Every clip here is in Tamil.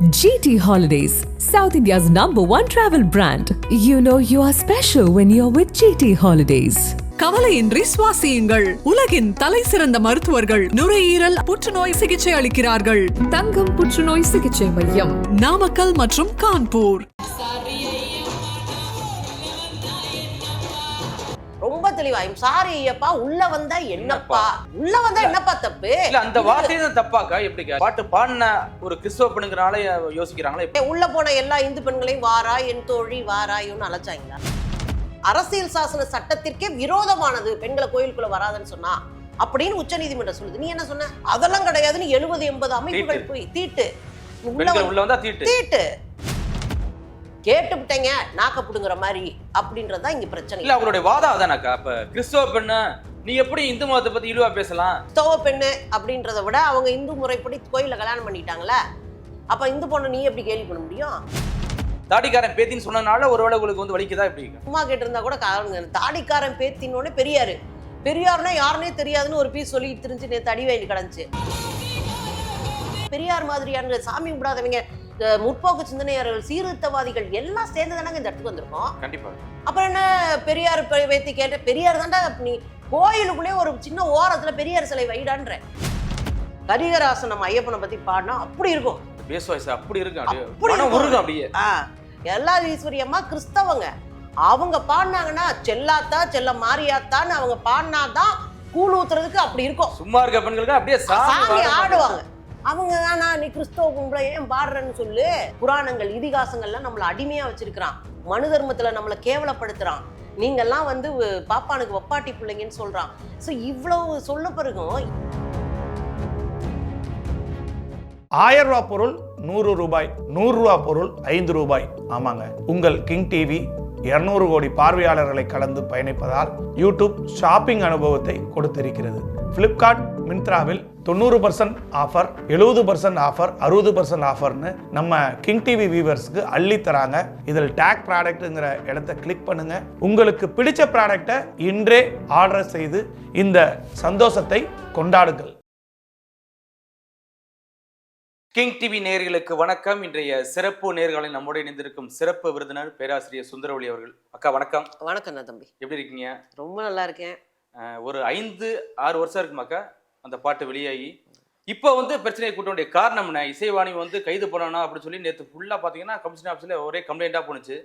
GT Holidays, South India's #1 travel brand. You know you are special when you're with GT Holidays. கவலையின்றி சுவாசியுங்கள். உலகின் தலை சிறந்த மருத்துவர்கள் நுரையீரல் புற்றுநோய் சிகிச்சை அளிக்கிறார்கள். தங்கம் புற்றுநோய் சிகிச்சை மையம், நாமக்கல் மற்றும் கான்பூர். ரொம்ப தெளிவாயும் சாரி ஐயப்பா உள்ள வந்தா என்னப்பா உள்ள வந்தா என்னப்பா தப்பு இல்ல அந்த வார்த்தையே தான் தப்பாக்கா எப்படிக்கா பாட்டு பாடின ஒரு கிறிஸ்தவ பெண்ணுங்கனால யோசிக்கிறாங்களா உள்ள போன எல்லா இந்து பெண்களையும் வாரா என் தோழி வாராயுன்னு அழைச்சாங்களா அரசியல் சாசன சட்டத்திற்கே விரோதமானது பெண்களை கோயிலுக்குள்ள வராதுன்னு சொன்னா அப்படின்னு உச்ச நீதிமன்றம் சொல்லுது. நீ என்ன சொன்ன? அதெல்லாம் கிடையாதுன்னு 70-80 அமைப்புகள் போய் தீட்டு உள்ள வந்தா தீட்டு கேட்டுவிட்டேங்க நாக்கப்புடுங்கிற மாதிரி அப்படின்றதா இங்க பிரச்சனை. இல்ல அவங்களுடைய வாதம் அதானக்கா. அப்ப கிறிஸ்தவ பெண்ணு நீ எப்படி இந்து மதத்தை பத்தி இழிவா பேசலாம்? கிறிஸ்தவ பெண்ணு அப்படின்றத விட அவங்க இந்து முறைப்படி கோயில கல்யாணம் பண்ணிட்டாங்களே, அப்ப இந்து பொண்ணு நீ எப்படி கேள்வி பண்ண முடியும்? தாடிக்காரன் பேத்தின்னு சொன்னனால ஒருவேளை உங்களுக்கு வந்து வலிக்குதா எப்படி? சும்மா கேட்டிருந்தா கூட தாடிக்காரன் பேத்தின்னு பெரியார்னா யாருன்னே தெரியாதுன்னு ஒரு பீஸ் சொல்லி திரிஞ்சு நேற்று அடி வாங்கி கிடந்துச்சு. பெரியார் மாதிரியான சாமி விடாதவங்க, முற்போக்கு சிந்தனையாளர்கள், சீர்திருத்தவாதிகள் எல்லாம் சேர்ந்து தானங்க இந்த இடத்துக்கு வந்திருக்கோம். கண்டிப்பா. அப்புறம் என்ன பெரியார் பேத்தி கேட்ட பெரியார் தாண்டா நீ கோயிலுக்குள்ளே ஒரு சின்ன ஓரத்துல பெரியார் சிலை வைடான்ற. கரிகராசனம் ஐயப்பனை பத்தி பாடினா அப்படி இருக்கும். அப்படி இருக்கு அப்படியே. எல்லா ஈஸ்வரியம்மா கிறிஸ்தவங்க அவங்க பாடினாங்கன்னா செல்லாத்தா செல்ல மாரியாத்தான்னு அவங்க பாடினாதான் கூழ் ஊத்துறதுக்கு அப்படி இருக்கும். சும்மா இருக்க பெண்களுக்கு அப்படியே சாமி ஆடுவாங்க. அவங்க தானா நீ கிறிஸ்தவ கும்பல ஏன் பாடுறன்னு சொல்லு. புராணங்கள் இதிகாசங்கள்லாம் நம்மளை அடிமையா வச்சிருக்கிறான். மனு தர்மத்துல நம்மளை கேவலப்படுத்துறான். நீங்கெல்லாம் வந்து பாப்பானுக்கு வப்பாட்டி பிள்ளைங்கன்னு சொல்றான். ஸோ இவ்வளவு சொல்ல பிறகும் 1000 ரூபா பொருள் 100 ரூபாய், 100 ரூபா பொருள் 5 ரூபாய். ஆமாங்க, உங்கள் கிங் டிவி 200 கோடி பார்வையாளர்களை கடந்து பயணிப்பதால் யூடியூப் ஷாப்பிங் அனுபவத்தை கொடுத்திருக்கிறது. பிளிப்கார்ட், மிந்த்ராவில் 90% ஆஃபர், 70% ஆஃபர், 60% ஆஃபர்னு நம்ம கிங் டிவி வியூவர்ஸ்க்கு அள்ளி தராங்க. இதில் டேக் ப்ராடக்ட்ங்கிற இடத்தை கிளிக் பண்ணுங்க. உங்களுக்கு பிடிச்ச ப்ராடக்டை இன்றே ஆர்டர் செய்து இந்த சந்தோஷத்தை கொண்டாடுங்கள். கிங் டிவி நேயர்களுக்கு வணக்கம். இன்றைய சிறப்பு நேயர்களை நம்மோடு இணைந்திருக்கும் சிறப்பு விருந்தினர் பேராசிரியர் சுந்தரவழி அவர்கள். அக்கா வணக்கம். வணக்கம் தம்பி, எப்படி இருக்கீங்க? ரொம்ப நல்லா இருக்கேன். ஒரு 5-6 வருஷம் இருக்குமாக்கா அந்த பாட்டு வெளியாகி. இப்போ வந்து பிரச்சனையை கூட்ட வேண்டிய காரணம் என்ன? இசைவாணி வந்து கைது பண்ணணும் அப்படின்னு சொல்லி நேற்று ஃபுல்லாக பார்த்தீங்கன்னா கமிஷன் ஆஃபீஸில் ஒரே கம்ப்ளைண்ட்டாக போணுச்சு.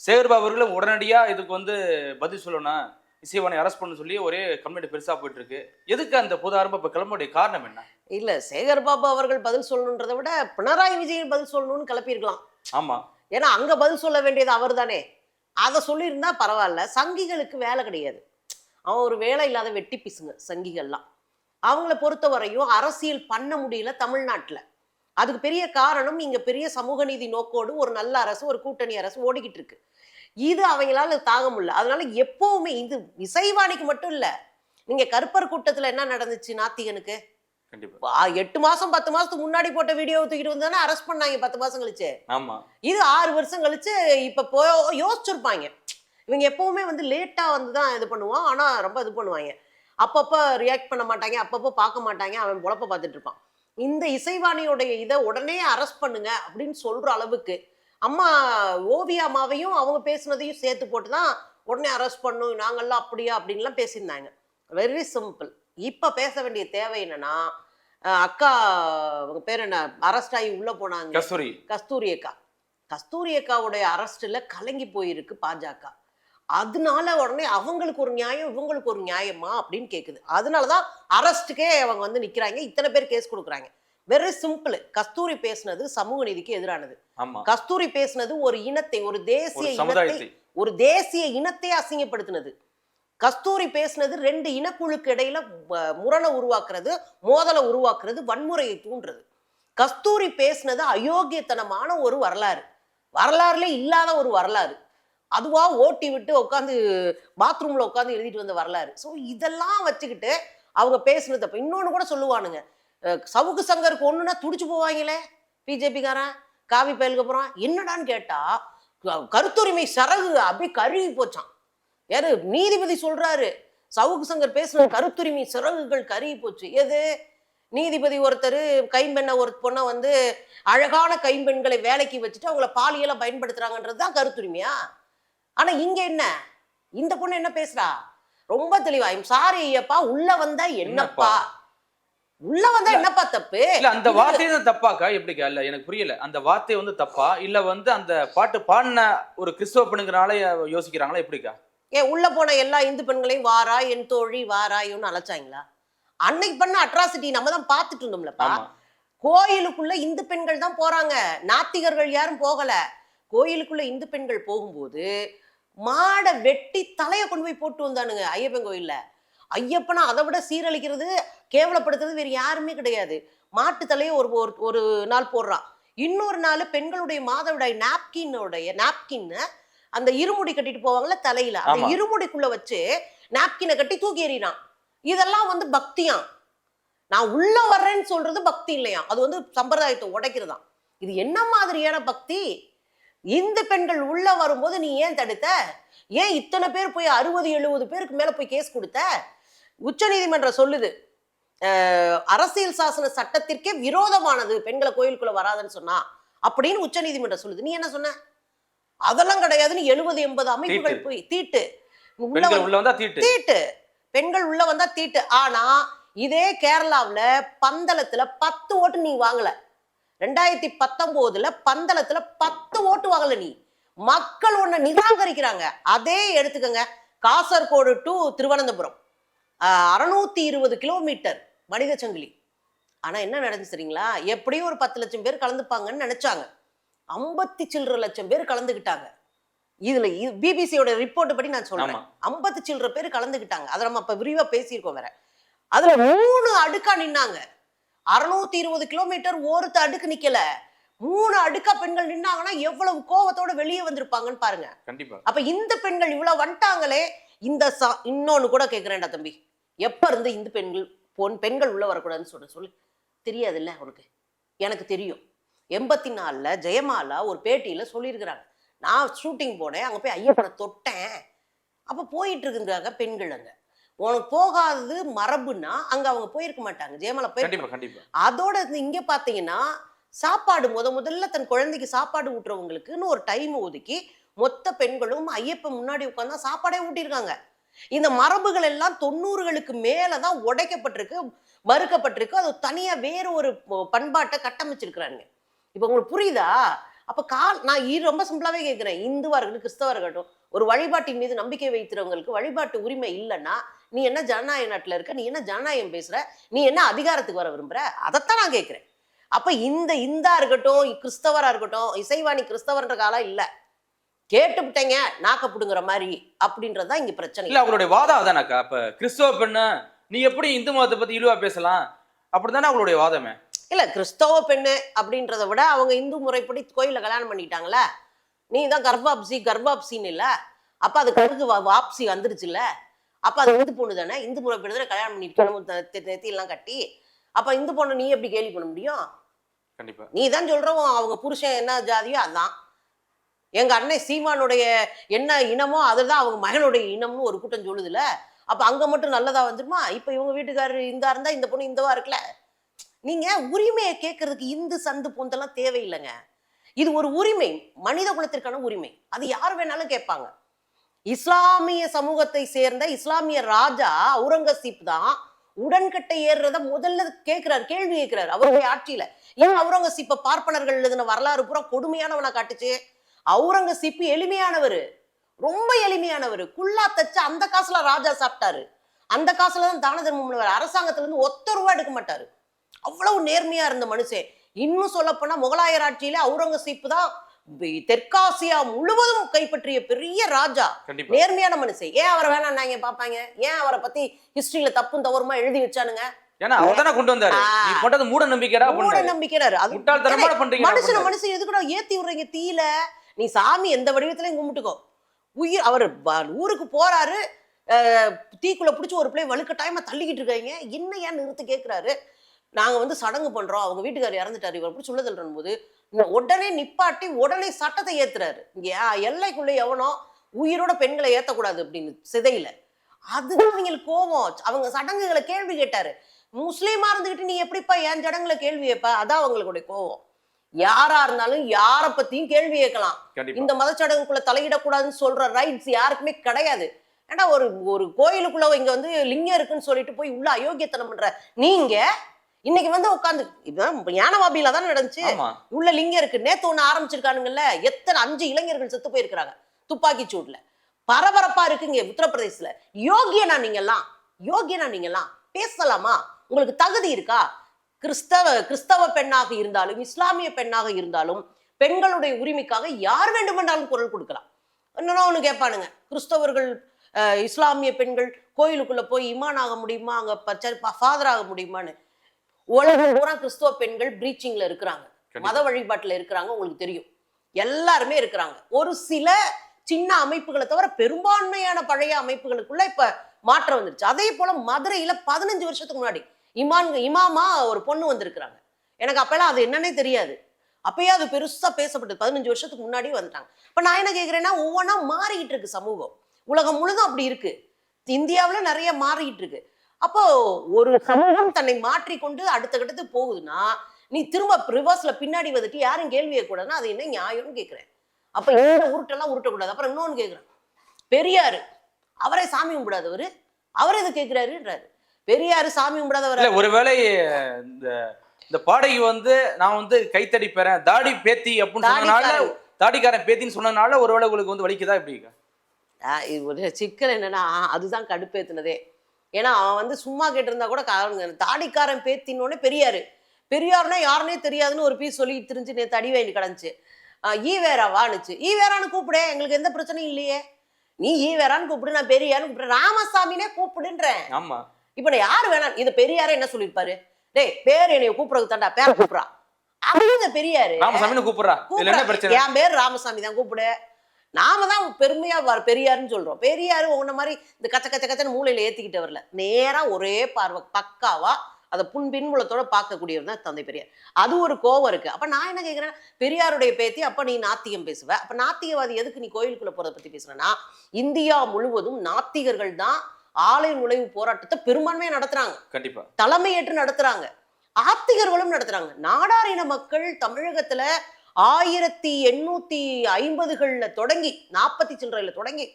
சேகர்பாபு அவர்களும் உடனடியாக இதுக்கு வந்து பதில் சொல்லணும், இசைவாணி அரெஸ்ட் பண்ண சொல்லி ஒரே கம்ப்ளைண்ட் பெருசாக போயிட்டு இருக்கு. எதுக்கு அந்த புது ஆரம்ப இப்போ கிளம்புடைய காரணம் என்ன? இல்ல சேகர்பாபு அவர்கள் பதில் சொல்லணுன்றதை விட பினராயி விஜயன் பதில் சொல்லணும்னு கிளப்பியிருக்கலாம். ஆமா, ஏன்னா அங்க பதில் சொல்ல வேண்டியது அவர் தானே. அதை சொல்லியிருந்தா பரவாயில்ல. சங்கிகளுக்கு வேலை கிடையாது. அவன் ஒரு வேலை இல்லாத வெட்டி பிசுங்க சங்கிகள்லாம். அவங்கள பொறுத்த வரையும் அரசியல் பண்ண முடியல தமிழ்நாட்டில். அதுக்கு பெரிய காரணம் இங்க பெரிய சமூக நீதி நோக்கோடு ஒரு நல்ல அரசு, ஒரு கூட்டணி அரசு ஓடிக்கிட்டு இருக்கு. இது அவங்களால தாங்க முடியல. அதனால எப்பவுமே இது இசைவாணிக்கு மட்டும் இல்ல, நீங்க கருப்பர் கூட்டத்துல என்ன நடந்துச்சு நாத்திகனுக்கு? 8 மாசம் 10 மாசத்துக்கு முன்னாடி போட்ட வீடியோ தூக்கிட்டு வந்து தானே அரெஸ்ட் பண்ணாங்க 10 மாசம் கழிச்சு. ஆமா, இது 6 வருஷம் கழிச்சு இப்ப யோசிச்சிருப்பாங்க. இவங்க எப்பவுமே வந்து லேட்டா வந்து தான் இது பண்ணுவான், ஆனா ரொம்ப இது பண்ணுவாங்க. அப்பப்ப ரியாக்ட் பண்ண மாட்டாங்க, அப்பப்போ பார்க்க மாட்டாங்க, அவன் பொழப்ப பார்த்துட்டு இருப்பான். இந்த இசைவாணியோடைய இதை உடனே அரெஸ்ட் பண்ணுங்க அப்படின்னு சொல்ற அளவுக்கு அம்மா ஓவியா அம்மாவையும் அவங்க பேசுனதையும் சேர்த்து போட்டுதான் உடனே அரெஸ்ட் பண்ணும், நாங்கெல்லாம் அப்படியா அப்படின்லாம் பேசியிருந்தாங்க. Very simple. இப்ப பேச வேண்டிய தேவை என்னன்னா, அக்கா அவங்க பேர் என்ன அரெஸ்ட் ஆகி உள்ள போனாங்க, கஸ்தூரி அக்காவுடைய அரெஸ்ட்ல கலங்கி போயிருக்கு பாஜக. அதனால உடனே அவங்களுக்கு ஒரு நியாயம் இவங்களுக்கு ஒரு நியாயமா அப்படின்னு கேக்குது. அதனாலதான் அரெஸ்டுக்கே அவங்க வந்து நிக்கிறாங்க. இத்தனை பேர் கேஸ் கொடுக்குறாங்க. Very simple. கஸ்தூரி பேசுனது சமூக நீதிக்கு எதிரானது. கஸ்தூரி பேசுனது ஒரு இனத்தை, ஒரு தேசிய இனத்தை அசிங்கப்படுத்தினது. கஸ்தூரி பேசுனது 2 இனக்குழுக்கு இடையில முரணை உருவாக்குறது, மோதலை உருவாக்குறது, வன்முறையை தூண்டுறது. கஸ்தூரி பேசுனது அயோக்கியத்தனமான ஒரு வரலாறுல இல்லாத ஒரு வரலாறு. அதுவா ஓட்டி விட்டு உட்காந்து பாத்ரூம்ல உட்காந்து எழுதிட்டு வந்த வரலாறு. ஸோ இதெல்லாம் வச்சுக்கிட்டு அவங்க பேசுனது அப்ப இன்னொன்னு கூட சொல்லுவானுங்க, சவுக்கு சங்கருக்கு ஒண்ணுன்னா துடிச்சு போவாங்களே பிஜேபிக்காரன் காவி பயலுக்கு அப்புறம். என்னடான்னு கேட்டா கருத்துரிமை சரகு அப்படியே கருகி போச்சான். யாரு நீதிபதி சொல்றாரு, சவுக்கு சங்கர் பேசுன கருத்துரிமை சிறகுகள் கருகி போச்சு. எது நீதிபதி ஒருத்தர் கைம்பெண்ணை ஒரு பொண்ணை வந்து அழகான கைம்பெண்களை வேலைக்கு வச்சுட்டு அவங்கள பாலியலா பயன்படுத்துறாங்கன்றது தான் கருத்துரிமையா? ஆனா இங்க என்ன, இந்த பொண்ணு என்ன பேசுறா ரொம்ப தெளிவா, சாரி ஐயப்பா, உள்ள வந்தா என்னப்பா, உள்ள வந்தா என்னப்பா தப்பு? இல்ல அந்த வார்த்தையே தான் தப்பாக்கா? எப்படிக்கா? இல்ல எனக்கு புரியல. அந்த வார்த்தை வந்து தப்பா இல்ல வந்து அந்த பாட்டு பாடின ஒரு கிறிஸ்தவ பெண்ணுங்கனால யோசிக்கிறாங்களா எப்படிக்கா? உள்ள போன எல்லா இந்து பெண்களையும் வாரா என் தோழி வாராயோன்னு அழைச்சாங்களா? அன்னைக்கு பண்ண அட்ராசிட்டி நம்ம தான் பார்த்துட்டு இருந்தோம்லப்பா. கோயிலுக்குள்ள இந்து பெண்கள் தான் போறாங்க, நாத்திகர்கள் யாரும் போகல. கோயிலுக்குள்ள இந்து பெண்கள் போகும்போது மாடை வெட்டி தலையை கொண்டு போய் போட்டு வந்தானுங்க ஐயப்பன் கோயில்ல. ஐயப்பனா அதை விட சீரழிக்கிறது கேவலப்படுத்துறது வேற யாருமே கிடையாது. மாட்டு தலையை ஒரு நாள் போடுறான், இன்னொரு நாள் பெண்களுடைய மாதவிடாய் நாப்கின் அந்த இருமுடி கட்டிட்டு போவாங்கல்ல தலையில, அந்த இருமுடிக்குள்ள வச்சு நாப்கினை கட்டி தூக்கி எறிறான். இதெல்லாம் வந்து பக்தியாம். நான் உள்ள வர்றேன்னு சொல்றது பக்தி இல்லையா, அது வந்து சம்பிரதாயத்தை உடைக்கிறதாம். இது என்ன மாதிரியான பக்தி? இந்து பெண்கள் உள்ள வரும்போது நீ ஏன் தடுத்த? ஏன் இத்தனை பேர் போய் 60-70 பேருக்கு மேல போய் கேஸ் கொடுத்த? உச்ச நீதிமன்றம் சொல்லுது அரசியல் சாசன சட்டத்திற்கே விரோதமானது பெண்களை கோயிலுக்குள்ள வராதுன்னு சொன்னா அப்படின்னு உச்ச நீதிமன்றம் சொல்லுது. நீ என்ன சொன்ன? அதெல்லாம் கிடையாதுன்னு 70-80 அமைப்புகள் போய் தீட்டு பெண்கள் உள்ள வந்தா தீட்டு. ஆனா இதே கேரளாவுல பந்தளத்துல 10 ஓட்டு நீ வாங்கல. 2019 பந்தளத்துல 10 ஓட்டு வாங்கல நீ. மக்கள் ஒன்ன நிராகரிக்கிறாங்க. அதே எடுத்துக்கங்க, காசர்கோடு டு திருவனந்தபுரம் 620 கிலோமீட்டர் மனித சங்கிலி. ஆனா என்ன நடந்துச்சு தெரியுங்களா? எப்படியும் ஒரு 10 லட்சம் பேர் கலந்துப்பாங்கன்னு நினைச்சாங்க. 50 சில்லற லட்சம் பேர் கலந்துக்கிட்டாங்க. இதுல பிபிசியோட ரிப்போர்ட் படி நான் சொல்றேன், 50 சில்லற பேர் கலந்துக்கிட்டாங்க. அதை நம்ம இப்ப விரிவா பேசியிருக்கோம் வேற. அதுல 3 அடுக்கா நின்னாங்க. 620 கிலோமீட்டர் ஒருத்த அடுக்கு நிக்கல, 3 அடுக்கா பெண்கள் நின்னாங்கன்னா எவ்வளவு கோவத்தோட வெளியே வந்திருப்பாங்கன்னு பாருங்க. கண்டிப்பா. அப்ப இந்த பெண்கள் இவ்வளவு வந்துட்டாங்களே. இந்த இன்னொன்னு கூட கேக்குறேன்டா தம்பி, எப்ப இருந்து இந்த பெண்கள் உள்ள வரக்கூடாதுன்னு சொல்லு தெரியாது இல்ல உனக்கு? எனக்கு தெரியும். 84 ஜெயமாலா ஒரு பேட்டியில சொல்லியிருக்கிறாங்க, நான் ஷூட்டிங் போனேன், அங்க போய் ஐயப்பனை தொட்டேன். அப்ப போயிட்டு இருக்குங்கிறாங்க பெண்கள். அங்க உனக்கு போகாதது மரபுன்னா அங்க அவங்க போயிருக்க மாட்டாங்க. ஜெயமாலா போய் அதோட இங்க பாத்தீங்கன்னா சாப்பாடு முதல்ல தன் குழந்தைக்கு சாப்பாடு ஊட்டுறவங்களுக்குன்னு ஒரு டைம் ஒதுக்கி மொத்த பெண்களும் ஐயப்பன் முன்னாடி உட்கார்ந்தா சாப்பாடே ஊட்டியிருக்காங்க. இந்த மரபுகள் எல்லாம் 90களுக்கு மேலதான் உடைக்கப்பட்டிருக்கு, மறுக்கப்பட்டிருக்கு. அது தனியா வேற ஒரு பண்பாட்டை கட்டமைச்சிருக்கிறாங்க. இப்ப உங்களுக்கு புரியுதா? அப்ப நான் ரொம்ப சிம்பிளாவே கேட்கிறேன், இந்துவா இருக்கட்டும் கிறிஸ்தவா இருக்கட்டும், ஒரு வழிபாட்டின் மீது நம்பிக்கை வைக்கிறவங்களுக்கு வழிபாட்டு உரிமை இல்லைன்னா நீ என்ன ஜனநாயக நாட்டுல இருக்க? நீ என்ன ஜனநாயகம் பேசுற? நீ என்ன அதிகாரத்துக்கு வர விரும்புற? அதைத்தான் நான் கேட்கிறேன். அப்ப இந்தா இருக்கட்டும் கிறிஸ்தவரா இருக்கட்டும், இசைவாணி கிறிஸ்தவர்ன்ற காலம் இல்ல, கேட்டுவிட்டீங்க நாக்கப்புடுங்கிற மாதிரி அப்படின்றதுதான் இங்க பிரச்சனை. இல்ல அவங்களுடைய வாதம் அதானக்கா. அப்ப கிறிஸ்தவ பெண்ணு நீ எப்படி இந்து மதத்தை பத்தி இழிவா பேசலாம் அப்படித்தானே அவங்களுடைய வாதமே? இல்ல கிறிஸ்தவ பெண்ணு அப்படின்றத விட அவங்க இந்து முறைப்படி கோயில கல்யாணம் பண்ணிட்டாங்களே, நீ தான் கர்ப்பாப்சின்னு இல்ல, அப்ப அது கருக்கு வாப்சி வந்துருச்சு இல்ல, அப்ப அது இந்து பொண்ணு தானே, இந்து முறைப்படி தானே கல்யாணம் பண்ணிட்டு நெத்தியெல்லாம் கட்டி. அப்ப இந்து பொண்ணு நீ எப்படி கேள்வி பண்ண முடியும்? கண்டிப்பா நீ தான் சொல்றோம் அவங்க புருஷன் என்ன ஜாதியோ அதான். எங்க அண்ணன் சீமானுடைய என்ன இனமோ அதுதான் அவங்க மகனுடைய இனம்னு ஒரு கூட்டம் சொல்லுதுல. அப்ப அங்க மட்டும் நல்லதா வந்துருமா? இப்ப இவங்க வீட்டுக்காரர் இந்தா இருந்தா இந்த பொண்ணு இந்தவா இருக்குல்ல. நீங்க உரிமையை கேட்கறதுக்கு இந்து சந்து பொந்தெல்லாம் தேவையில்லைங்க. இது ஒரு உரிமை, மனித குலத்திற்கான உரிமை. அது யார் வேணாலும் கேட்பாங்க. இஸ்லாமிய சமூகத்தை சேர்ந்த இஸ்லாமிய ராஜா அவுரங்கசீப் தான் உடன்கட்டை ஏறுறத முதல்ல கேட்கிறாரு, கேள்வி கேட்கிறாரு அவருடைய ஆட்சியில. ஏன் அவுரங்கசீப்பை பார்ப்பனர்கள் எழுதின வரலாறு பூரா கொடுமையானவனா காட்டுச்சு? அவுரங்கசீப் எளிமையானவர், ரொம்ப எளிமையானவர். குல்லா தச்சு அந்த காசுல ராஜா சாப்பிட்டாரு, அந்த காசுல தான் தான தர்மம் பண்ணுவார். அரசாங்கத்துல இருந்து 1 ரூபா எடுக்க மாட்டாரு. அவ்வளவு நேர்மையா இருந்த மனுஷன். இன்னும் சொல்ல போனா முகலாயர் ஆட்சியில அவுரங்கசீப் தான் தெற்காசியா முழுவதும் கைப்பற்றிய பெரிய ராஜா, நேர்மையான மனுஷன். ஏன் அவரை வேணாம்னாங்க பாப்பாங்க? ஏன் அவரை பத்தி ஹிஸ்டரியில தப்பும் தவறுமா எழுதி வச்சானுங்க? மனுஷன் எதுக்கூட ஏத்தி விடுறீங்க தீயில? நீ சாமி எந்த வடிவத்திலையும் கும்பிட்டுக்கோ. அவர் ஊருக்கு போறாரு, தீக்குள்ள பிடிச்சி ஒரு பிள்ளை வலுக்கட்டாயமா தள்ளிக்கிட்டு இருக்காங்க. என்ன ஏன் நிறுத்து கேட்கிறாரு? நாங்க சடங்கு பண்றோம், அவங்க வீட்டுக்காரர் இறந்துட்டாரு, இவர் அப்படி சொல்லுதல் போது உடனே நிப்பாட்டி உடனே சட்டத்தை ஏத்துறாரு. எல்லைக்குள்ள எவனோ உயிரோட பெண்களை ஏத்தக்கூடாது அப்படின்னு சிதையில. அதுதான் அவங்களுக்கு கோபம். அவங்க சடங்குகளை கேள்வி கேட்டாரு. முஸ்லீமா இருந்துகிட்டு நீ எப்படிப்பா என் ஜனங்களை கேள்வி கேட்ப? அதான் அவங்களுடைய கோவம். யாரா இருந்தாலும் யார பத்தியும் கேள்வி கேட்கலாம். இந்த மதச்சடங்குக்குள்ள தலையிடக்கூடாதுன்னு சொல்ற ரைட்ஸ் யாருக்குமே கிடையாது. ஏன்னா ஒரு கோயிலுக்குள்ள இங்க வந்து லிங்கம் இருக்குன்னு சொல்லிட்டு போய் உள்ள அயோக்கியத்தனம் பண்ற நீங்க இன்னைக்கு வந்து உட்காந்து ஞானவாபியில தான் நடந்துச்சு. உள்ள லிங்கம் இருக்கு. நேத்து ஒண்ணு ஆரம்பிச்சிருக்கானுங்கல்ல, எத்தனை 5 இளைஞர்கள் செத்து போயிருக்கிறாங்க துப்பாக்கி சூட்ல. பரபரப்பா இருக்குங்க உத்தரப்பிரதேசல. யோகியனா நீங்கெல்லாம் பேசலாமா? உங்களுக்கு தகுதி இருக்கா? கிறிஸ்தவ பெண்ணாக இருந்தாலும் இஸ்லாமிய பெண்ணாக இருந்தாலும் பெண்களுடைய உரிமைக்காக யார் வேண்டுமென்றாலும் குரல் கொடுக்கலாம். இன்னொன்னு கேட்பானுங்க, கிறிஸ்தவர்கள் இஸ்லாமிய பெண்கள் கோயிலுக்குள்ள போய் இமான் ஆக முடியுமா, அங்க ஃபாதர் ஆக முடியுமான்னு. உலகம் பூரா கிறிஸ்தவ பெண்கள் பிரீச்சிங்ல இருக்கிறாங்க, மத வழிபாட்டுல இருக்கிறாங்க. உங்களுக்கு தெரியும், எல்லாருமே இருக்கிறாங்க. ஒரு சில சின்ன அமைப்புகளை தவிர பெரும்பான்மையான பழைய அமைப்புகளுக்குள்ள இப்ப மாற்றம் வந்துருச்சு. அதே போல மதுரையில 15 வருஷத்துக்கு முன்னாடி இமாமா ஒரு பொண்ணு வந்திருக்கிறாங்க. எனக்கு அப்பெல்லாம் அது என்னன்னே தெரியாது. அப்பயே அது பெருசா பேசப்பட்டது. 15 வருஷத்துக்கு முன்னாடி வந்துட்டாங்க. இப்ப நான் என்ன கேட்கிறேன்னா, ஒவ்வொன்றா மாறிக்கிட்டு இருக்கு சமூகம். உலகம் முழுதும் அப்படி இருக்கு. இந்தியாவில நிறைய மாறிக்கிட்டு இருக்கு. அப்போ ஒரு சமூகம் தன்னை மாற்றிக்கொண்டு அடுத்த கட்டத்துக்கு போகுதுன்னா, நீ திரும்ப ரிவர்ஸ்ல பின்னாடி வந்துட்டு யாரும் கேள்வி கேட்கக்கூடாதுன்னா அது என்ன நியாயம்னு கேட்கிறேன். அப்ப இந்த உருட்டெல்லாம் உருட்டக்கூடாது. அப்புறம் இன்னொன்னு கேட்கிறேன், பெரியாரு அவரே சாமி கும்பிடாதவரு, அவர் எது கேட்கிறாருன்றாரு. பெரியாரு சாமி கும்பிடாதவர். ஒருவேளை இந்த பாடகி வந்து நான் வந்து கைத்தடி பெறேன் தாடி பேத்தி அப்படின்னு சொன்னனால, தாடிக்காரன் பேத்தின்னு சொன்னனால ஒருவேளை உங்களுக்கு வந்து வலிக்குதா எப்படி? இது ஒரு சிக்கல் என்னன்னா, அதுதான் கடுப்பேத்துனதே. ஏன்னா அவன் வந்து சும்மா கேட்டிருந்தா கூட தாடிக்காரன் பேத்தினோடனே பெரியாருன்னா யாருன்னே தெரியாதுன்னு ஒரு பீஸ் சொல்லி திரிஞ்சு நேற்று அடி வாங்கி கிடந்துச்சு. ஈவேராவானுச்சு. ஈவேரான்னு கூப்பிடு, எங்களுக்கு எந்த பிரச்சனையும் இல்லையே. நீ ஈவேரான்னு கூப்பிடு, நான் பெரியாருன்னு கூப்பிடு, ராமசாமினே கூப்பிடுன்றேன். ஆமா, இப்ப நான் யாரு வேணாம். இதை பெரியாரே என்ன சொல்லிருப்பாரு, டேய் பேர் என்னைய கூப்பிடுறது தாண்டா, பேர கூப்பிடுறா அப்படின்னு பெரியாரு ராமசாமி கூப்பிடுறா. என் பேர் ராமசாமி தான், கூப்பிடு. நாம தான் பெருமையா பெரியாருன்னு சொல்றோம். பெரியாரு உன்ன மாதிரி இந்த கச்சன்னு மூளையில ஏத்திக்கிட்டு வரல. நேரா ஒரே பார்வை பக்காவா அதை பின்புலத்தோட பார்க்கக்கூடியவர் தான் தந்தை பெரியார். அது ஒரு கோவம் இருக்கு. அப்ப நான் என்ன கேட்கிறேன், பெரியாருடைய பேத்தி, அப்ப நீ நாத்தியம் பேசுவ, அப்ப நாத்தியவாதி எதுக்கு நீ கோயிலுக்குள்ள போறதை பத்தி பேசுறேன்னா, இந்தியா முழுவதும் நாத்திகர்கள் தான் ஆலய நுழைவு போராட்டத்தை பெரும்பான்மையா நடத்துறாங்க. கண்டிப்பா தலைமையேற்று நடத்துறாங்க. ஆத்திகர்களும் நடத்துறாங்க. நாடாரின மக்கள் தமிழகத்துல 1850களில் தொடங்கி 40 சில்லறையில தொடங்கி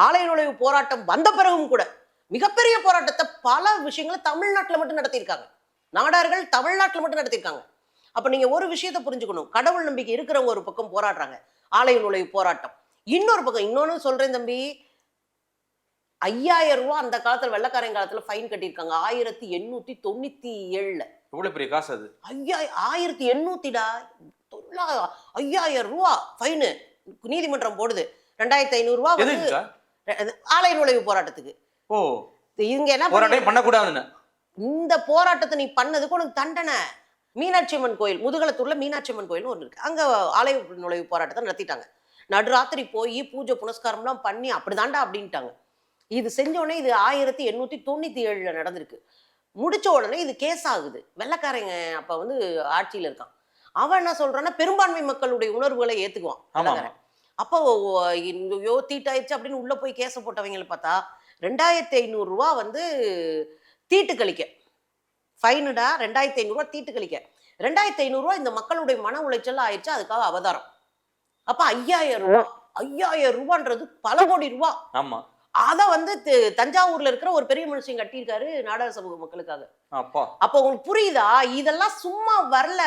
ஆலய நுழைவு போராட்டம் வந்த பிறகும் கூட மிகப்பெரிய போராட்டத்தை பல விஷயங்களை தமிழ்நாட்டில் மட்டும் நடத்தியிருக்காங்க. நாடார்கள் தமிழ்நாட்டில் மட்டும் நடத்தியிருக்காங்க. அப்ப நீங்க ஒரு விஷயத்தை புரிஞ்சுக்கணும், கடவுள் நம்பிக்கை இருக்கிறவங்க ஒரு பக்கம் போராடுறாங்க, ஆலய நுழைவு போராட்டம். இன்னொரு பக்கம் இன்னொன்னு சொல்றேன் தம்பி, 5000 ரூபாய் அந்த காலத்துல வெள்ளக்காரன் காலத்துல ஃபைன் கட்டியிருக்காங்க 1897. எவ்வளவு பெரிய காசு அது? 1800டா, 5000 ரூபா ஃபைனு நீதிமன்றம் போடுது. 2500 ரூபா ஆலய நுழைவு போராட்டத்துக்கு. ஓ, இங்க என்ன போராட்டம் பண்ணக்கூடாதுன்னு இந்த போராட்டத்தை நீ பண்ணதுக்கு உனக்கு தண்டனை. மீனாட்சி அம்மன் கோயில், முதுகலத்தூர்ல மீனாட்சி அம்மன் கோயில் ஒன்று இருக்கு. அங்க ஆலய நுழைவு போராட்டத்தை நடத்திட்டாங்க. நடுராத்திரி போய் பூஜை புனஸ்காரம்லாம் பண்ணி அப்படிதாண்டா அப்படின்ட்டாங்க. இது செஞ்ச உடனே இது 1897 நடந்திருக்கு. முடிச்ச உடனே இது கேஸ் ஆகுது. வெள்ளக்காரங்க அப்ப வந்து ஆட்சியில இருக்கான். அவன் என்ன சொல்றான்னா, பெரும்பான்மை மக்களுடைய உணர்வுகளை ஏத்துக்குவான் வெள்ளக்காரன். அப்போ தீட்டாயிடுச்சு அப்படின்னு உள்ள போய் கேஸ போட்டவங்களை பார்த்தா 2500 ரூபா வந்து தீட்டு கழிக்க ஃபைனுடா. 2500 ரூபா தீட்டு கழிக்க. 2500 ரூபா இந்த மக்களுடைய மன உளைச்சல் ஆயிடுச்சு, அதுக்காக அவதாரம். அப்ப 5000 ரூபா, 5000 ரூபான்றது பல கோடி ரூபா. ஆமா, அத வந்து தஞ்சாவூர்ல இருக்கிற ஒரு பெரிய மனுஷன் கட்டியிருக்காரு நாடார் சமூக மக்களுக்காக. அப்ப உங்களுக்கு புரியுதா? இதெல்லாம் சும்மா வரல.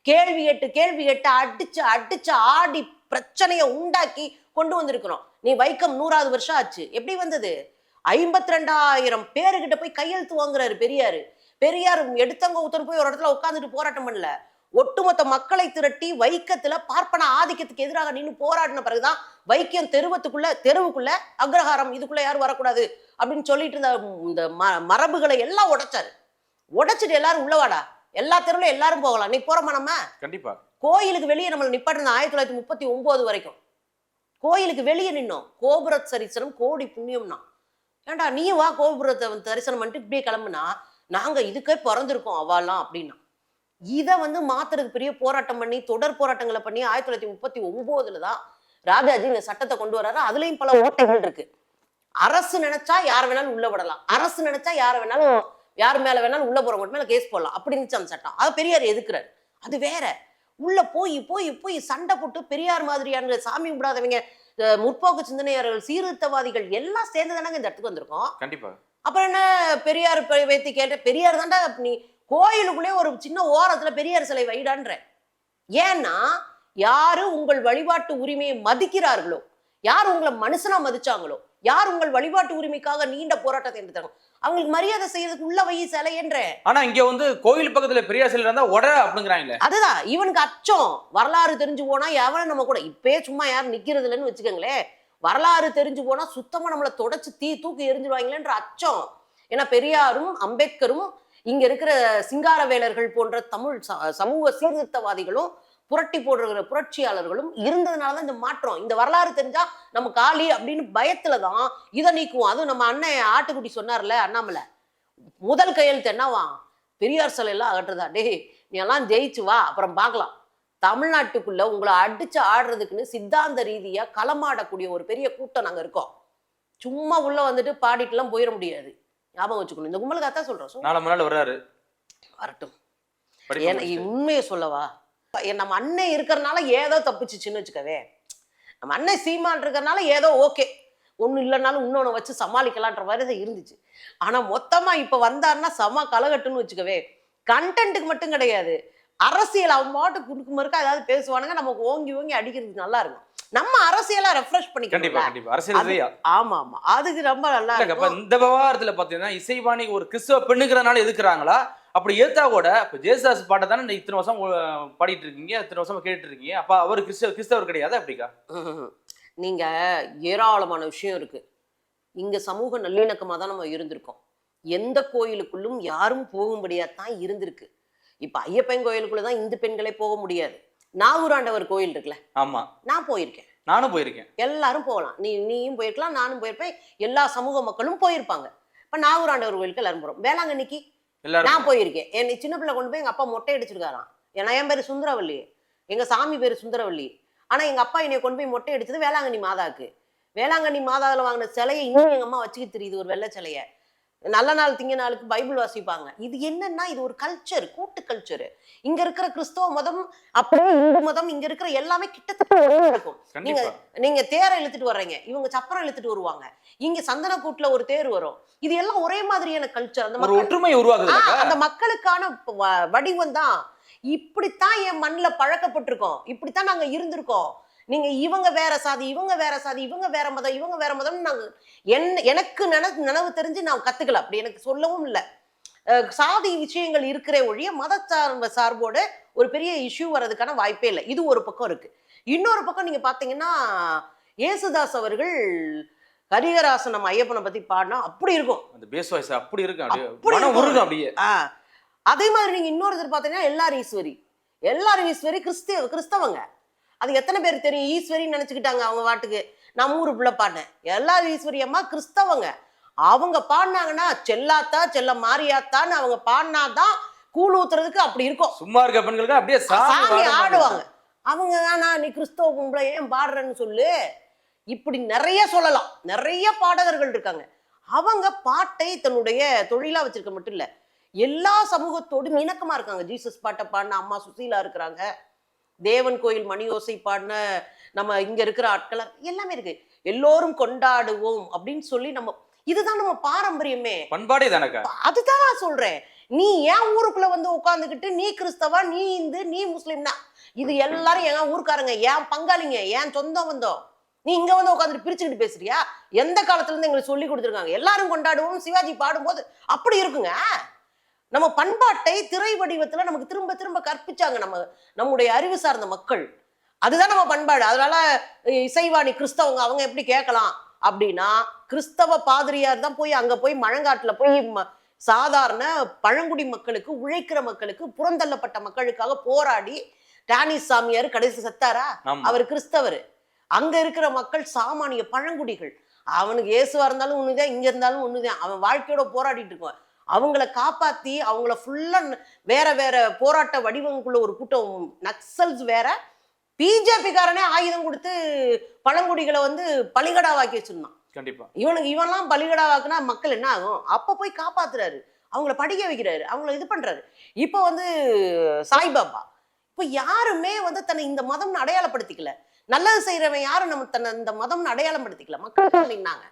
கேள்வி கேட்டு அடிச்சு ஆடி பிரச்சனையை உண்டாக்கி கொண்டு வந்திருக்கிறோம். நீ வைக்கம் 100வது வருஷம் ஆச்சு. எப்படி வந்தது? 52,000 பேருகிட்ட போய் கையெழுத்து வாங்குறாரு பெரியாரு. பெரியார் எடுத்தவங்க ஒருத்தர் போய் ஒரு இடத்துல உட்காந்துட்டு போராட்டம் பண்ணல. ஒட்டுமொத்த மக்களை திரட்டி வைக்கத்துல பார்ப்பன ஆதிக்கத்துக்கு எதிராக நின்று போராடின பிறகுதான் வைக்கம் தெருவுக்குள்ள அக்ரஹாரம் இதுக்குள்ள யாரும் வரக்கூடாது அப்படின்னு சொல்லிட்டு இருந்த இந்த மரபுகளை எல்லாம் உடைச்சிட்டு எல்லாரும் உள்ளவாடா, எல்லா தெருவுல எல்லாரும் போகலாம். நீ போறோமா? நம்ம கண்டிப்பா கோயிலுக்கு வெளியே நம்மளை நிப்பாட்டிருந்த 1939 வரைக்கும் கோயிலுக்கு வெளியே நின்னோம். கோபுர தரிசனம் கோடி புண்ணியம்னா. ஏண்டா நீ வா கோபுரத்தை தரிசனம் பண்ணிட்டு இப்படியே கிளம்புனா நாங்க இதுக்கே பிறந்திருக்கோம் அவாலாம் அப்படின்னா. இதை வந்து மாத்துறதுக்கு பெரிய போராட்டம் பண்ணி தொடர் போராட்டங்களை பண்ணி 1939 தான் ராஜாஜி இந்த சட்டத்தை கொண்டு வர்றாரு. அதுலயும் பல ஓட்டைகள் இருக்கு. அரசு நினைச்சா யார வேணாலும் உள்ள விடலாம், அரசு நினைச்சா யார வேணாலும் யார் மேல வேணாலும் உள்ள போறவங்க மேல கேஸ் போடலாம் அப்படி இருந்துச்சு அந்த சட்டம். அது பெரியார் எதுக்குறாரு. அது வேற. உள்ள போய் போய் போய் சண்டை போட்டு பெரியார் மாதிரியான சாமி கும்பிடாதவங்க, முற்போக்கு சிந்தனையாளர்கள், சீர்திருத்தவாதிகள் எல்லாம் சேர்ந்து தானங்க இந்த இடத்துக்கு வந்திருக்கோம். கண்டிப்பா. அப்புறம் என்ன பெரியார் வைத்து கேட்ட, பெரியார் தாண்டா நீ கோயிலுக்குள்ளே ஒரு சின்ன ஓரத்துல பெரியார் சிலை வைடான்ற. ஏன்னா யாரு உங்கள் வழிபாட்டு உரிமையை மதிக்கிறார்களோ, யார் உங்களை மனுஷனா மதிச்சாங்களோ, யார் உங்கள் வழிபாட்டு உரிமைக்காக நீண்ட போராட்டத்தை எடுத்தாங்க, அவங்களுக்கு மரியாதை செய்யறதுக்கு உள்ள வை சிலை என்ற. ஆனா இங்க வந்து கோயில் பக்கத்துல பெரியார் சிலை இருந்தா உட அப்படிங்கிறாங்களே. அதுதான் இவனுக்கு அச்சம். வரலாறு தெரிஞ்சு போனா எவனும் நம்ம கூட இப்பயே சும்மா யாரும் நிக்கிறது இல்லைன்னு வச்சுக்கோங்களேன். வரலாறு தெரிஞ்சு போனா சுத்தமா நம்மளை தொடச்சு தூக்கி எரிஞ்சிருவாங்களேன்ற அச்சம். ஏன்னா பெரியாரும் அம்பேத்கரும் இங்க இருக்கிற சிங்காரவேலர்கள் போன்ற தமிழ் சமூக சீர்திருத்தவாதிகளும் புரட்டி போடுற புரட்சியாளர்களும் இருந்ததுனாலதான் இந்த மாற்றம். இந்த வரலாறு தெரிஞ்சா நம்ம காலி அப்படின்னு பயத்துலதான் இதை நீக்குவோம். அதுவும் நம்ம அண்ணன் ஆட்டுக்குட்டி சொன்னார்ல அண்ணாமலை, முதல் கையெழுத்து என்னவா, பெரியார் சிலை எல்லாம் அகற்றுதா. டே நீ எல்லாம் ஜெயிச்சு வா, அப்புறம் பார்க்கலாம். தமிழ்நாட்டுக்குள்ள உங்களை அடிச்சு ஆடுறதுக்குன்னு சித்தாந்த ரீதியா களமாடக்கூடிய ஒரு பெரிய கூட்டம் நாங்க இருக்கோம். சும்மா உள்ள வந்துட்டு பாடிட்டு எல்லாம் போயிட முடியாது. ஞாபகம் வச்சுக்கணும். இந்த கும்பலுக்கு அதான் சொல்றோம். நாள் வர்றாரு, வரட்டும். உண்மையை சொல்லவா, நம்ம அண்ணன் இருக்கிறனால ஏதோ தப்பிச்சுன்னு வச்சுக்கவே. நம்ம அண்ணன் சீமான் இருக்கிறனால ஏதோ ஓகே, ஒண்ணு இல்லைனாலும் இன்னொன்னு வச்சு சமாளிக்கலான்ற மாதிரி தான் இருந்துச்சு. ஆனா மொத்தமா இப்ப வந்தாருன்னா சம கலகட்டுன்னு வச்சுக்கவே. கண்டென்ட்டுக்கு மட்டும் கிடையாது, அரசியல் அவன் பாட்டு குடுக்கு மறுக்க ஏதாவது பேசுவானுங்க, நமக்கு ஓங்கி ஓங்கி அடிக்கிறதுக்கு நல்லா இருக்கும். நம்ம அரசியலா ரெஃப்ரெஷ் பண்ணிக்கலாம். ஆமா ஆமா, அதுக்கு ரொம்ப நல்லா இருக்கும். இந்த விவகாரத்துல பாத்தீங்கன்னா இசைவாணி ஒரு கிறிஸ்தவ பெண்ணுங்கிறனால எதுக்குறாங்களா? அப்படி ஏத்தா கூட இப்ப ஜேசுதாஸ் பாட்டை தானே இத்தனை வருஷம் பாடிட்டு இருக்கீங்க, இத்தனை வருஷமா கேட்டு இருக்கீங்க, அப்ப அவர் கிறிஸ்தவர் கிடையாது அப்படிக்கா? நீங்க ஏராளமான விஷயம் இருக்கு. இங்க சமூக நல்லிணக்கமா தான் நம்ம இருந்திருக்கோம். எந்த கோயிலுக்குள்ளும் யாரும் போகும்படியாத்தான் இருந்திருக்கு. இப்ப ஐயப்பன் கோயிலுக்குள்ளதான் இந்து பெண்களே போக முடியாது. நாகூராண்டவர் கோயில் இருக்குல்ல, ஆமா நான் போயிருக்கேன், நானும் போயிருக்கேன். எல்லாரும் போகலாம். நீயும் போயிருக்கலாம், நானும் போயிருப்பேன், எல்லா சமூக மக்களும் போயிருப்பாங்க. இப்ப நாகூராண்டவர் கோயிலுக்கு எல்லாரும் போறோம். வேளாங்கண்ணிக்கு நான் போயிருக்கேன். என்னை சின்ன பிள்ளை கொண்டு போய் எங்க அப்பா மொட்டை அடிச்சிருக்காராம். ஏன்னா என் பேரு சுந்தரவல்லி, எங்க சாமி பேரு சுந்தரவல்லி. ஆனா எங்க அப்பா என்னை கொண்டு போய் மொட்டை அடிச்சது வேளாங்கண்ணி மாதாக்கு. வேளாங்கண்ணி மாதாவில் வாங்கின சிலையை இன்னும் எங்க அம்மா வச்சுக்கிட்டு தெரியுது, ஒரு வெள்ளை சிலைய. நல்ல நாள் திங்க நாளுக்கு பைபிள் வாசிப்பாங்க. இது என்னன்னா இது ஒரு கல்ச்சர், கூட்டு கல்ச்சர். இங்க இருக்கிற கிறிஸ்தவ மதம் அப்படியே இந்து மதம், இங்க இருக்கிற எல்லாமே கிட்டத்தட்ட ஒரே இருக்கும். நீங்க தேரை இழுத்துட்டு வர்றீங்க, இவங்க சப்பரம் இழுத்துட்டு வருவாங்க, இங்க சந்தன கூட்டுல ஒரு தேர் வரும். இது எல்லாம் ஒரே மாதிரியான கல்ச்சர். அந்த ஒற்றுமை உருவாகுது. அந்த மக்களுக்கான வடிவம் தான். இப்படித்தான் என் மண்ணுல பழக்கப்பட்டிருக்கோம், இப்படித்தான் நாங்க இருந்திருக்கோம். நீங்க இவங்க வேற சாதி, இவங்க வேற சாதி, இவங்க வேற மதம், இவங்க வேற மதம் நாங்க எனக்கு நினைவு தெரிஞ்சு நான் கத்துக்கல. அப்படி எனக்கு சொல்லவும் இல்லை. சாதி விஷயங்கள் இருக்கிற ஒழிய மத சார்போட ஒரு பெரிய இஷ்யூ வர்றதுக்கான வாய்ப்பே இல்லை. இது ஒரு பக்கம் இருக்கு. இன்னொரு பக்கம் நீங்க பாத்தீங்கன்னா ஏசுதாஸ் அவர்கள் ஹரிஹராசனம் ஐயப்பனை பத்தி பாடினா அப்படி இருக்கும். அந்த பேஸ் வாய்ஸ் அப்படி இருக்கு அப்படியே. அதே மாதிரி நீங்க இன்னொரு பாத்தீங்கன்னா எல்லாரும் ஈஸ்வரி கிறிஸ்தவங்க. அது எத்தனை பேருக்கு தெரியும்? ஈஸ்வரின்னு நினைச்சுக்கிட்டாங்க அவங்க வாட்டுக்கு. நான் ஊருக்குள்ள பாடினேன். எல்லாரும் ஈஸ்வரி அம்மா கிறிஸ்தவங்க. அவங்க பாடினாங்கன்னா செல்லாத்தா செல்ல மாரியாத்தான்னு அவங்க பாடினாதான் கூழ் ஊத்துறதுக்கு அப்படி இருக்கும். சும்மா இருக்க பெண்களுக்கு அப்படியே சாமி ஆடுவாங்க. அவங்க தானா நீ கிறிஸ்தவ பொம்பளை ஏன் பாடுறன்னு சொல்லு. இப்படி நிறைய சொல்லலாம். நிறைய பாடகர்கள் இருக்காங்க. அவங்க பாட்டை தன்னுடைய தொழிலா வச்சிருக்க மட்டும் இல்ல, எல்லா சமூகத்தோடும் இணக்கமா இருக்காங்க. ஜீசஸ் பாட்டை பாடின அம்மா சுசீலா இருக்கிறாங்க. தேவன் கோயில் மணியோசை பாடின நம்ம இங்க இருக்கிற ஆட்கள் எல்லாமே இருக்கு. எல்லோரும் கொண்டாடுவோம் அப்படின்னு சொல்லி நம்ம, இதுதான் நம்ம பாரம்பரியமே, பண்பாடே தானக்கா. அதுதான் நான் சொல்றேன். நீ ஏன் ஊருக்குள்ள வந்து உட்காந்துக்கிட்டு நீ கிறிஸ்தவா, நீ இந்து, நீ முஸ்லிம்னா, இது எல்லாரும் என் ஊருக்காரங்க, ஏன் பங்காளிங்க, ஏன் சொந்தம் வந்தோம். நீ இங்க வந்து உட்காந்துட்டு பிரிச்சுக்கிட்டு பேசுறியா? எந்த காலத்துல இருந்து எங்களுக்கு சொல்லி கொடுத்துருக்காங்க. எல்லாரும் கொண்டாடுவோம், சிவாஜி பாடும்போது அப்படி இருக்குங்க. நம்ம பண்பாட்டை திரை வடிவத்துல நமக்கு திரும்ப திரும்ப கற்பிச்சாங்க நம்முடைய அறிவு சார்ந்த மக்கள். அதுதான் நம்ம பண்பாடு. அதனால இசைவாணி கிறிஸ்தவங்க அவங்க எப்படி கேட்கலாம் அப்படின்னா, கிறிஸ்தவ பாதிரியார் தான் போய் அங்க போய் மழங்காட்டுல போய் சாதாரண பழங்குடி மக்களுக்கு, உழைக்கிற மக்களுக்கு, புறந்தள்ளப்பட்ட மக்களுக்காக போராடி டானிஸ் சாமியார் கடைசி செத்தாரா? அவர் கிறிஸ்தவர். அங்க இருக்கிற மக்கள் சாமானிய பழங்குடிகள். அவனுக்கு இயேசுவா இருந்தாலும் ஒண்ணுதான், இங்க இருந்தாலும் ஒண்ணுதான். அவன் வாழ்க்கையோட போராடிட்டு இருக்கான். அவங்கள காப்பாத்தி அவங்கள ஃபுல்லா வேற வேற போராட்ட வடிவங்களுக்குள்ள ஒரு கூட்டம் நக்சல்ஸ் வேற, பிஜேபி காரனே ஆயுதம் கொடுத்து பழங்குடிகளை வந்து பலிகடாவாக்கி வச்சிருந்தான். கண்டிப்பா இவன்லாம் பலிகடாவாக்குனா மக்கள் என்ன ஆகும்? அப்ப போய் காப்பாத்துறாரு. அவங்கள படிக்க வைக்கிறாரு, அவங்கள இது பண்றாரு. இப்போ வந்து சாய்பாபா, இப்போ யாருமே வந்து தன்னை இந்த மதம்னு அடையாளப்படுத்திக்கல. நல்லது செய்யறவன் யாரும் நம்ம தன்னை இந்த மதம்னு அடையாளப்படுத்திக்கல. மக்கள் நின்னாங்க.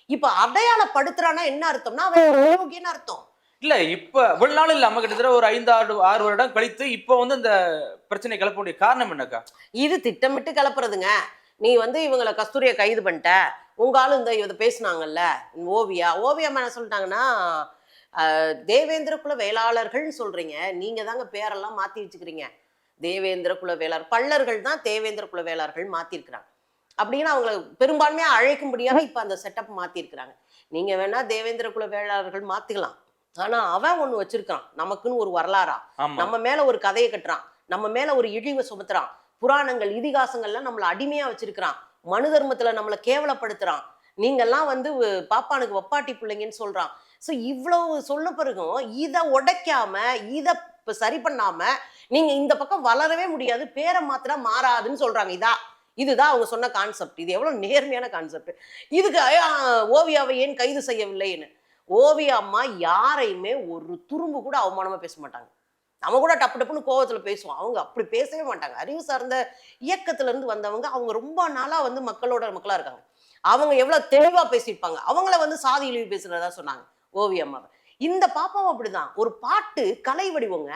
இப்ப அடையாளப்படுத்துறானா என்ன அர்த்தம்னா அவன் யோகியன்னு அர்த்தம். இல்ல இப்ப இவ்வளவு நாள் இல்லாம கிட்டத்தட்ட ஒரு 5-6 வருடம் கழித்து இப்ப வந்து இந்த பிரச்சனை கிளப்ப வேண்டிய காரணம் என்னக்கா? இது திட்டமிட்டு கிளப்புறதுங்க. நீ வந்து இவங்களை கஸ்தூரியை கைது பண்ணிட்ட, உங்க ஆளு இந்த இதை பேசினாங்கல்ல ஓவியா என்ன சொல்லிட்டாங்கன்னா, தேவேந்திர குல வேளாளர்கள்னு சொல்றீங்க, நீங்க தாங்க பேரெல்லாம் மாத்தி வச்சுக்கிறீங்க. தேவேந்திர குல வேளாளர் பல்லர்கள் தான் தேவேந்திர குல வேளாளர்கள் மாத்திருக்கிறாங்க அப்படின்னு அவங்களை பெரும்பான்மையா அழைக்கும்படியாக இப்ப அந்த செட்டப் மாத்திருக்கிறாங்க. நீங்க வேணா தேவேந்திர குல வேளாளர்கள் மாத்திக்கலாம், ஆனா அவன் ஒண்ணு வச்சிருக்கான், நமக்குன்னு ஒரு வரலாறா, நம்ம மேல ஒரு கதையை கட்டுறான், நம்ம மேல ஒரு இழிவை சுமத்துறான், புராணங்கள் இதிகாசங்கள்லாம் நம்மளை அடிமையா வச்சிருக்கிறான், மனு தர்மத்துல நம்மளை கேவலப்படுத்துறான், நீங்கெல்லாம் வந்து பாப்பானுக்கு வப்பாட்டி பிள்ளைங்கன்னு சொல்றான். ஸோ இவ்வளவு சொல்ல பிறகும் இதை உடைக்காம இதை சரி பண்ணாம நீங்க இந்த பக்கம் வளரவே முடியாது, பேரை மாத்திரா மாறாதுன்னு சொல்றாங்க. இதுதான் அவங்க சொன்ன கான்செப்ட். இது எவ்வளவு நேர்மையான கான்செப்ட். இதுக்கு ஓவியாவை ஏன் கைது செய்யவில்லைன்னு. ஓவியா அம்மா யாரையுமே ஒரு துரும்பு கூட அவமானமா பேச மாட்டாங்க. நம்ம கூட டப்பு டப்புன்னு கோவத்துல பேசுவோம், அவங்க அப்படி பேசவே மாட்டாங்க. அறிவு சார்ந்த இயக்கத்துல இருந்து வந்தவங்க, அவங்க ரொம்ப நாளா வந்து மக்களா இருக்காங்க. அவங்க எவ்வளவு தெளிவா பேசியிருப்பாங்க. அவங்கள வந்து சாதி இழிவு பேசுறதா சொன்னாங்க ஓவியா அம்மாவை. இந்த பாப்பாவும் அப்படிதான். ஒரு பாட்டு கலை வடிவங்க,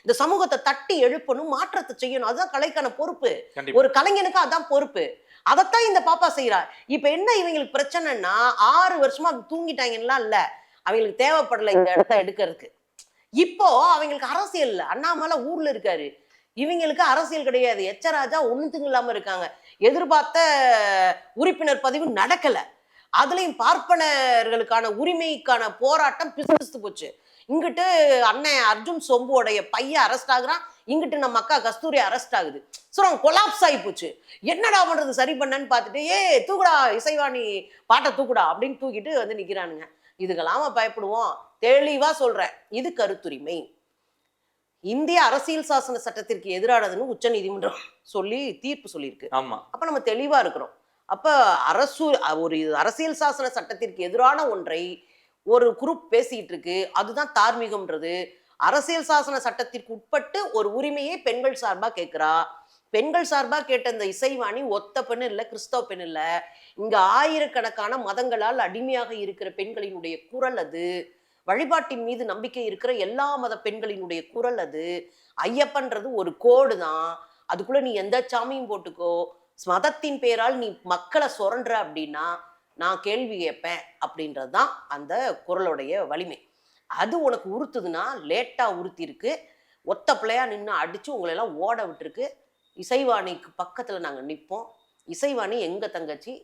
இந்த சமூகத்தை தட்டி எழுப்பணும், மாற்றத்தை செய்யணும், அதுதான் கலைக்கான பொறுப்பு. ஒரு கலைஞனுக்கு அதான் பொறுப்பு. அதைத்தான் இந்த பாப்பா செய்யறா. இப்ப என்ன இவங்களுக்கு பிரச்சனைன்னா, 6 வருஷமா தூங்கிட்டாங்கன்னா இல்ல, அவங்களுக்கு தேவைப்படல இந்த இடத்த எடுக்கிறதுக்கு. இப்போ அவங்களுக்கு அரசியல் இல்ல. அண்ணாமலை ஊர்ல இருக்காரு, இவங்களுக்கு அரசியல் கிடையாது. எச்சராஜா ஒண்ணுத்துக்கு இல்லாம இருக்காங்க. எதிர்பார்த்த உறுப்பினர் பதிவு நடக்கல. அதுலயும் பார்ப்பனர்களுக்கான உரிமைக்கான போராட்டம் பிசுபிசுத்து போச்சு. இங்கிட்டு அண்ணன் அர்ஜுன் சொம்புவோடைய பையன் அரெஸ்ட் ஆகுறான், இங்கிட்டு நம்ம அக்கா கஸ்தூரி அரெஸ்ட் ஆகுது. ஸோ கொலாப்ஸ் ஆகி போச்சு. என்னடா பண்றது சரி பண்ணன்னு பார்த்துட்டு, தூக்குடா இசைவாணி பாட்டை தூக்குடா அப்படின்னு தூக்கிட்டு வந்து நிக்கிறானுங்க. இதுக்கெல்லாம பயப்படுவோம். தெளிவா சொல்றேன், இது கருத்துரிமை. இந்திய அரசியல் சாசன சட்டத்திற்கு எதிரானதுன்னு உச்ச நீதிமன்றம் சொல்லி தீர்ப்பு சொல்லியிருக்கு. அப்ப நம்ம தெளிவா இருக்கிறோம். அப்ப ஒரு அரசியல் சாசன சட்டத்திற்கு எதிரான ஒன்றை ஒரு குரூப் பேசிட்டு இருக்கு, அதுதான் தார்மீகம்ன்றது. அரசியல் சாசன சட்டத்திற்கு உட்பட்டு ஒரு உரிமையை பெண்கள் சார்பா கேட்கிறா. பெண்கள் சார்பா கேட்ட இந்த இசைவாணி ஒத்த பெண் இல்ல, கிறிஸ்தவ பெண் இல்ல, இங்க ஆயிரக்கணக்கான மதங்களால் அடிமையாக இருக்கிற பெண்களினுடைய குரல் அது. வழிபாட்டின் மீது நம்பிக்கை இருக்கிற எல்லா மத பெண்களினுடைய குரல் அது. ஐயப்பன்றது ஒரு கோடு தான், அதுக்குள்ள நீ எந்த சாமியும் போட்டுக்கோ, மதத்தின் பேரால் நீ மக்களை சுரண்ட அப்படின்னா நான் கேள்வி கேட்பேன் அப்படின்றது தான் அந்த குரலுடைய வலிமை. அது உனக்கு உறுத்துதுன்னா, லேட்டா உறுத்தி இருக்கு, ஒத்த பிள்ளையா நின்று அடிச்சு உங்களை எல்லாம் ஓட விட்டுருக்கு. இசைவாணிக்கு பக்கத்துல நாங்க நிற்போம். இசைவாணி எங்க தங்கச்சி,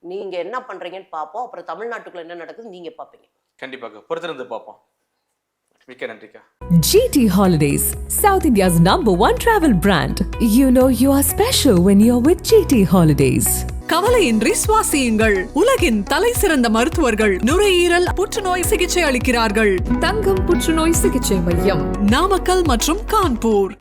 நீங்க என்ன பண்றீங்கன்னு பார்ப்போம். அப்புறம் தமிழ்நாட்டுக்குள்ள என்ன நடக்குது நீங்க பார்ப்பீங்க. கண்டிப்பாக பொறுத்திருந்து பார்ப்போம். மிக்க நன்றிக்கா. GT Holidays, South India's #1 travel brand. You know you are special when you're with GT Holidays. கவலையின்றி சுவாசியுங்கள். உலகின் தலை சிறந்த மருத்துவர்கள் நுரையீரல் புற்றுநோய் சிகிச்சை அளிக்கிறார்கள். தங்கம் புற்றுநோய் சிகிச்சை மையம், நாமக்கல் மற்றும் கான்பூர்.